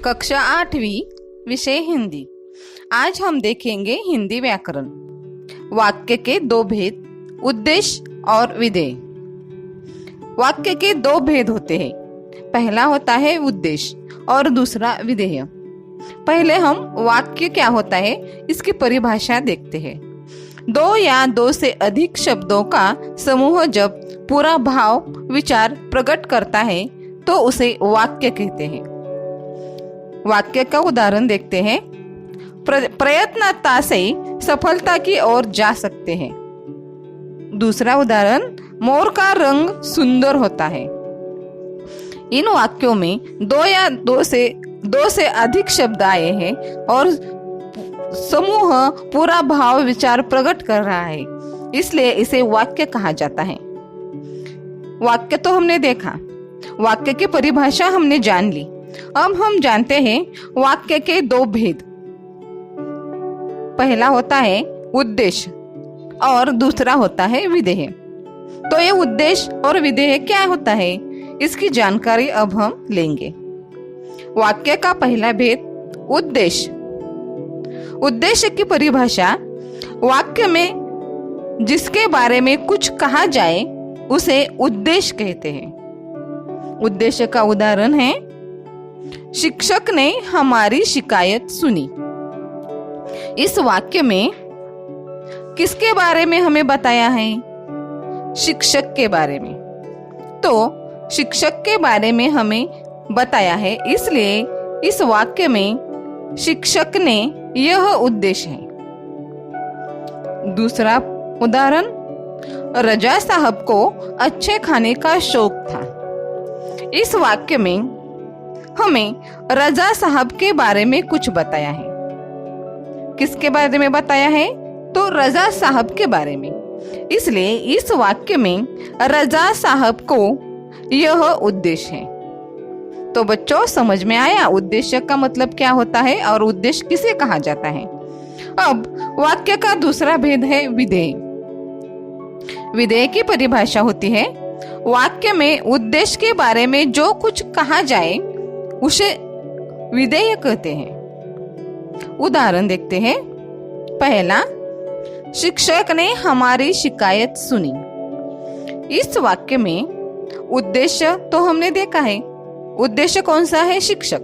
कक्षा 8वीं विषय हिंदी। आज हम देखेंगे हिंदी व्याकरण। वाक्य के दो भेद, उद्देश्य और विधेय। वाक्य के दो भेद होते हैं, पहला होता है उद्देश्य और दूसरा विधेय। पहले हम वाक्य क्या होता है इसकी परिभाषा देखते हैं। दो या दो से अधिक शब्दों का समूह जब पूरा भाव विचार प्रकट करता है तो उसे वाक्य कहते हैं। वाक्य का उदाहरण देखते हैं। प्रयत्नता से सफलता की ओर जा सकते हैं। दूसरा उदाहरण, मोर का रंग सुंदर होता है। इन वाक्यों में दो या दो से अधिक शब्द आए हैं और समूह पूरा भाव विचार प्रकट कर रहा है, इसलिए इसे वाक्य कहा जाता है। वाक्य तो हमने देखा, वाक्य की परिभाषा हमने जान ली। अब हम जानते हैं वाक्य के दो भेद। पहला होता है उद्देश्य और दूसरा होता है विधेय। तो ये उद्देश्य और विधेय क्या होता है इसकी जानकारी अब हम लेंगे। वाक्य का पहला भेद उद्देश्य। उद्देश्य की परिभाषा, वाक्य में जिसके बारे में कुछ कहा जाए उसे उद्देश्य कहते हैं। उद्देश्य का उदाहरण है, शिक्षक ने हमारी शिकायत सुनी। इस वाक्य में किसके बारे में हमें बताया है? शिक्षक के बारे में। तो शिक्षक के बारे में हमें बताया है, इसलिए इस वाक्य में शिक्षक ने यह उद्देश्य है। दूसरा उदाहरण, रजा साहब को अच्छे खाने का शौक था। इस वाक्य में हमें रजा साहब के बारे में कुछ बताया है। किसके बारे में बताया है? तो रजा साहब के बारे में, इसलिए इस वाक्य में रजा साहब को यह उद्देश्य है। तो बच्चों, समझ में आया उद्देश्य का मतलब क्या होता है और उद्देश्य किसे कहा जाता है। अब वाक्य का दूसरा भेद है विधेय। विधेय की परिभाषा होती है, वाक्य में उद्देश्य के बारे में जो कुछ कहा जाए उसे विधेय कहते हैं। उदाहरण देखते हैं। पहला, शिक्षक ने हमारी शिकायत सुनी। इस वाक्य में उद्देश्य तो हमने देखा है। उद्देश्य कौन सा है? शिक्षक।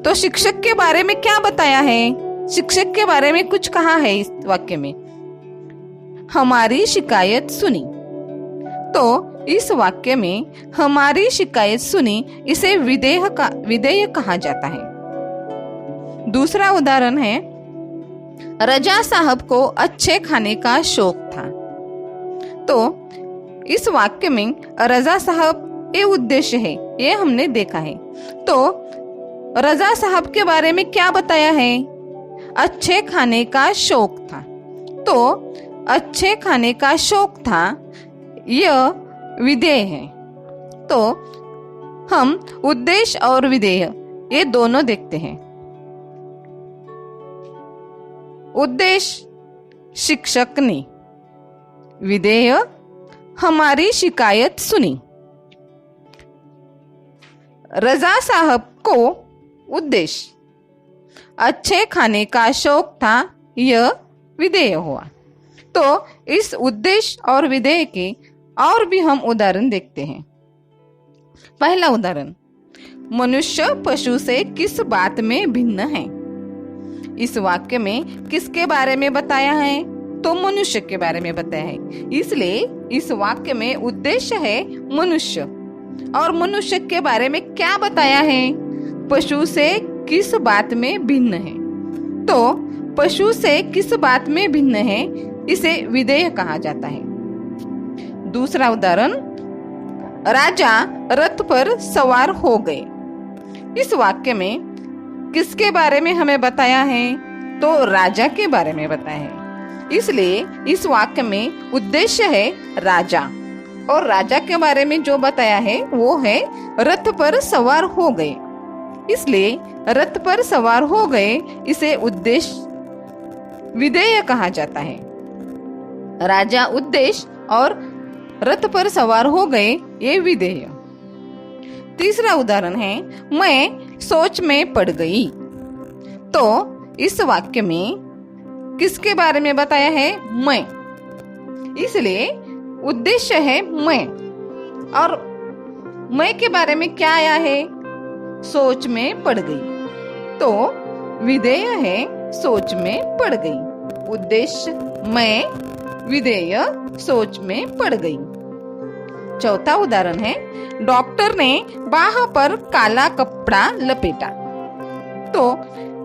तो शिक्षक के बारे में क्या बताया है? शिक्षक के बारे में कुछ कहा है इस वाक्य में, हमारी शिकायत सुनी। तो इस वाक्य में हमारी शिकायत सुनी, इसे विधेय कहा जाता है। दूसरा उदाहरण है, रजा साहब को अच्छे खाने का शौक था। तो इस वाक्य में रजा साहब ये उद्देश्य है, ये हमने देखा है। तो रजा साहब के बारे में क्या बताया है? अच्छे खाने का शौक था। तो अच्छे खाने का शौक था, यह विधेय है। तो हम उद्देश्य और विधेय ये दोनों देखते हैं। उद्देश्य, शिक्षक ने। विधेय, हमारी शिकायत सुनी। रजा साहब को उद्देश्य, अच्छे खाने का शौक था, यह विधेय हुआ। तो इस उद्देश्य और विधेय के और भी हम उदाहरण देखते हैं। पहला उदाहरण, मनुष्य पशु से किस बात में भिन्न है? इस वाक्य में किसके बारे में बताया है? तो मनुष्य के बारे में बताया है, इसलिए इस वाक्य में उद्देश्य है मनुष्य। और मनुष्य के बारे में क्या बताया है? पशु से किस बात में भिन्न है। तो पशु से किस बात में भिन्न है, इसे विधेय कहा जाता है। दूसरा उदाहरण, राजा रथ पर सवार हो गए। इस वाक्य में किसके बारे में हमें बताया है? तो राजा के बारे में बताया है, इसलिए इस वाक्य में उद्देश्य है राजा। और राजा के बारे में जो बताया है वो है रथ पर सवार हो गए, इसलिए रथ पर सवार हो गए, इसे उद्देश्य विधेय कहा जाता है। राजा उद्देश्य और रथ पर सवार हो गए, ये विधेय। तीसरा उदाहरण है, मैं सोच में पड़ गई। तो इस वाक्य में किसके बारे में बताया है? मैं। इसलिए उद्देश्य है मैं, और मैं के बारे में क्या आया है? सोच में पड़ गई। तो विधेय है सोच में पड़ गई। उद्देश्य मैं, विधेय सोच में पड़ गई। चौथा उदाहरण है, डॉक्टर ने बाह पर काला कपड़ा लपेटा। तो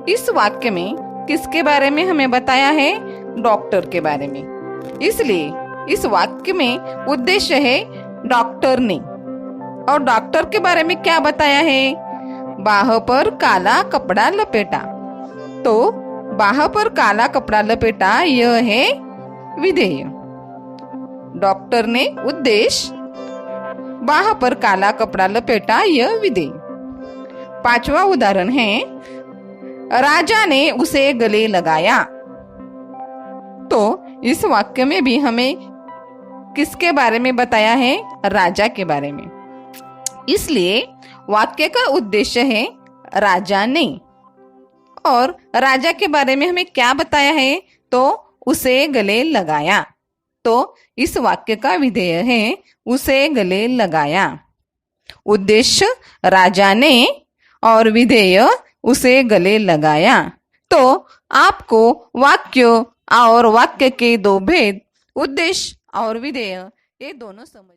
इस वाक्य में किसके बारे में हमें बताया है? डॉक्टर के बारे में। इसलिए इस वाक्य में उद्देश्य है डॉक्टर ने, और डॉक्टर के बारे में क्या बताया है? बाह पर काला कपड़ा लपेटा। तो बाह पर काला कपड़ा लपेटा यह है विधेय। डॉक्टर ने उद्देश्य, बाह पर काला कपड़ा लपेटा यह विधेय। पांचवा उदाहरण है, राजा ने उसे गले लगाया। तो इस वाक्य में भी हमें किसके बारे में बताया है? राजा के बारे में। इसलिए वाक्य का उद्देश्य है राजा ने, और राजा के बारे में हमें क्या बताया है? तो उसे गले लगाया। तो इस वाक्य का विधेय है उसे गले लगाया। उद्देश्य राजा ने और विधेय उसे गले लगाया। तो आपको वाक्य और वाक्य के दो भेद, उद्देश्य और विधेय, ये दोनों समझ